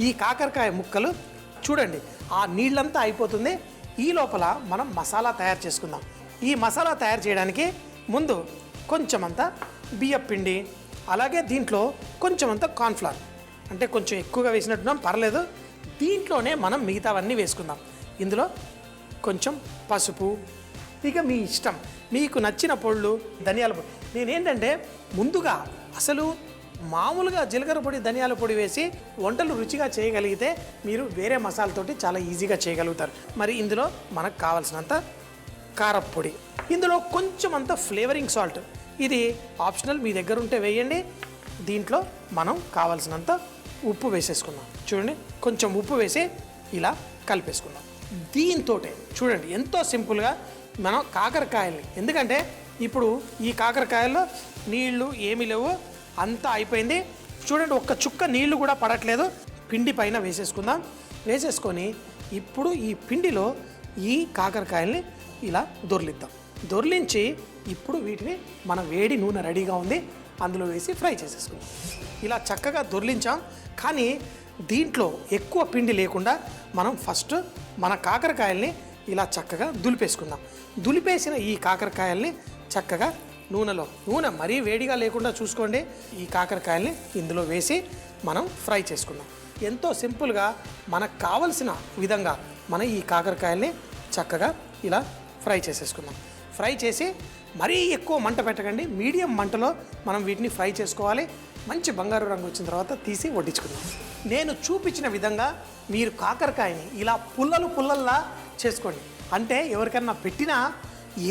ఈ కాకరకాయ ముక్కలు చూడండి ఆ నీళ్ళంతా అయిపోతుంది. ఈ లోపల మనం మసాలా తయారు చేసుకుందాం. ఈ మసాలా తయారు చేయడానికి ముందు కొంచెమంత బియ్యం పిండి, అలాగే దీంట్లో కొంచెమంత కార్న్ఫ్లవర్, అంటే కొంచెం ఎక్కువగా వేసినట్టున్నాం పర్లేదు. దీంట్లోనే మనం మిగతావన్నీ వేసుకుందాం. ఇందులో కొంచెం పసుపు, ఇక మీ ఇష్టం, మీకు నచ్చిన పొళ్ళు, ధనియాల పొడి. నేనేంటంటే ముందుగా అసలు మామూలుగా జీలకర్ర పొడి, ధనియాల పొడి వేసి వంటలు రుచిగా చేయగలిగితే మీరు వేరే మసాలాతోటి చాలా ఈజీగా చేయగలుగుతారు. మరి ఇందులో మనకు కావాల్సినంత కారప్పొడి, ఇందులో కొంచెం అంత ఫ్లేవరింగ్ సాల్ట్, ఇది ఆప్షనల్, మీ దగ్గర ఉంటే వేయండి. దీంట్లో మనం కావాల్సినంత ఉప్పు వేసేసుకుందాం. చూడండి కొంచెం ఉప్పు వేసి ఇలా కలిపేసుకుందాం. దీంతో చూడండి ఎంతో సింపుల్గా మనం కాకరకాయల్ని, ఎందుకంటే ఇప్పుడు ఈ కాకరకాయల్లో నీళ్లు ఏమీ లేవు, అంతా అయిపోయింది. చూడండి ఒక్క చుక్క నీళ్లు కూడా పడట్లేదు. పిండి పైన వేసేసుకుందాం. వేసేసుకొని ఇప్పుడు ఈ పిండిలో ఈ కాకరకాయల్ని ఇలా దొర్లిద్దాం. దొర్లించి ఇప్పుడు వీటిని మన వేడి నూనె రెడీగా ఉంది, అందులో వేసి ఫ్రై చేసేసుకుందాం. ఇలా చక్కగా దొర్లించాం. కానీ దీంట్లో ఎక్కువ పిండి లేకుండా మనం ఫస్ట్ మన కాకరకాయల్ని ఇలా చక్కగా దులిపేసుకుందాం. దులిపేసిన ఈ కాకరకాయల్ని చక్కగా నూనె మరీ వేడిగా లేకుండా చూసుకోండి. ఈ కాకరకాయల్ని ఇందులో వేసి మనం ఫ్రై చేసుకుందాం. ఎంతో సింపుల్గా మనకు కావలసిన విధంగా మన ఈ కాకరకాయల్ని చక్కగా ఇలా ఫ్రై చేసేసుకుందాం. ఫ్రై చేసి మరీ ఎక్కువ మంట పెట్టకండి, మీడియం మంటలో మనం వీటిని ఫ్రై చేసుకోవాలి. మంచి బంగారు రంగు వచ్చిన తర్వాత తీసి వడ్డించుకుందాం. నేను చూపించిన విధంగా మీరు కాకరకాయని ఇలా పుల్లల్లా చేసుకోండి. అంటే ఎవరికన్నా పెట్టినా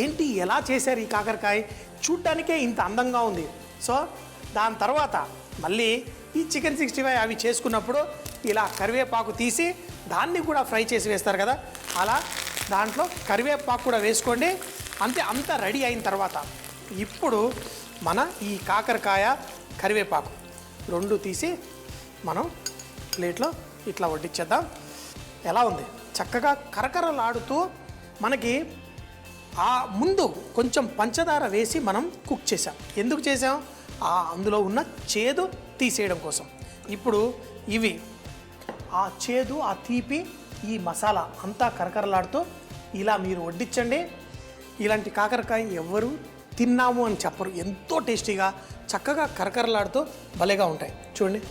ఏంటి ఎలా చేశారు ఈ కాకరకాయ, చూడ్డానికే ఇంత అందంగా ఉంది. సో దాని తర్వాత మళ్ళీ ఈ చికెన్ 65 అవి చేసుకున్నప్పుడు ఇలా కరివేపాకు తీసి దాన్ని కూడా ఫ్రై చేసి వేస్తారు కదా, అలా దాంట్లో కరివేపాకు కూడా వేసుకోండి. అంతా రెడీ అయిన తర్వాత ఇప్పుడు మన ఈ కాకరకాయ, కరివేపాకు రెండు తీసి మనం ప్లేట్లో ఇట్లా వడ్డించేద్దాం. ఎలా ఉంది చక్కగా కరకరలాడుతూ. మనకి ఆ ముందు కొంచెం పంచదార వేసి మనం కుక్ చేసాం. ఎందుకు చేసాం? అందులో ఉన్న చేదు తీసేయడం కోసం. ఇప్పుడు ఇవి ఆ చేదు, ఆ తీపి, ఈ మసాలా అంతా కరకరలాడుతూ ఇలా మీరు వడ్డించండి. ఇలాంటి కాకరకాయ ఎవ్వరు తిన్నాము అని చెప్పరు, ఎంతో టేస్టీగా చక్కగా కరకరలాడుతూ భలేగా ఉంటాయి. చూడండి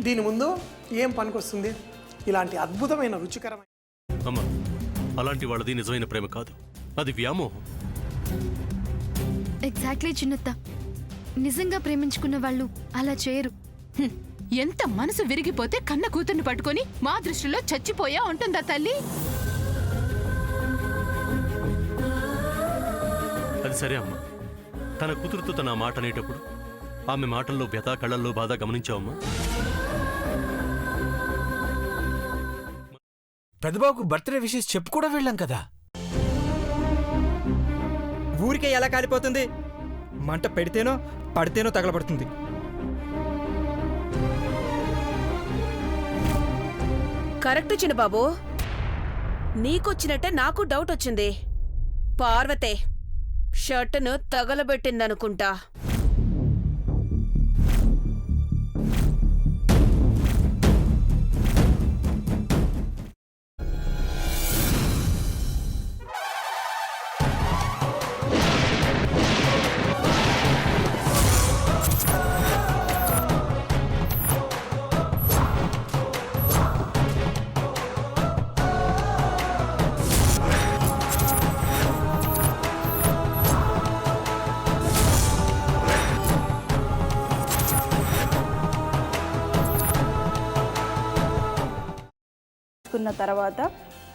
దీని ముందు ఏం పనికొస్తుంది ఇలాంటి అద్భుతమైన రుచికరమైన. అమ్మా, అలాంటి వాళ్ళది నిజమైన ప్రేమ కాదు, అది వ్యామోహం. ఎగ్జాక్ట్లీ చిన్నత్త, నిజంగా ప్రేమించుకున్న వాళ్ళు అలా చేయరు. ఎంత మనసు విరిగిపోతే కన్న కూతుర్ని పట్టుకొని మా దృష్టిలో చచ్చిపోయా ఉంటుందా తల్లి? అది సరే అమ్మా, తన కూతురుతో తన మాట అనేటప్పుడు ఆమె మాటల్లో వ్యథ, కళ్ళల్లో బాధ గమనించావమ్మా? పెద్దబాబుకు బర్త్డే విషెస్ చెప్పు కూడా వెళ్ళాం కదా. ఊరికే ఎలా కాలిపోతుంది? మంట పెడితేనో పడితేనో తగలబడుతుంది. కరెక్ట్ చిన్నబాబు, నీకొచ్చినట్టే నాకు డౌట్ వచ్చింది. పార్వతే షర్టును తగలబెట్టిందనుకుంటా. తర్వాత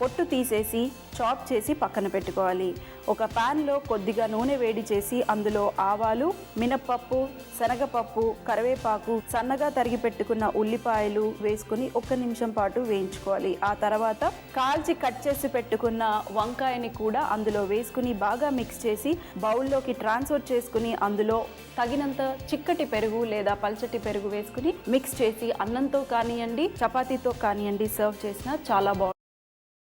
పొట్టు తీసేసి చాప్ చేసి పక్కన పెట్టుకోవాలి. ఒక ప్యాన్లో కొద్దిగా నూనె వేడి చేసి అందులో ఆవాలు, మినప్పప్పు, శనగపప్పు, కరివేపాకు, సన్నగా తరిగి పెట్టుకున్న ఉల్లిపాయలు వేసుకుని 1 నిమిషం పాటు వేయించుకోవాలి. ఆ తర్వాత కాల్చి కట్ చేసి పెట్టుకున్న వంకాయని కూడా అందులో వేసుకుని బాగా మిక్స్ చేసి బౌల్లోకి ట్రాన్స్ఫర్ చేసుకుని అందులో తగినంత చిక్కటి పెరుగు లేదా పల్చటి పెరుగు వేసుకుని మిక్స్ చేసి అన్నంతో కానివ్వండి, చపాతీతో కానివ్వండి సర్వ్ చేసినా చాలా బాగుంటుంది.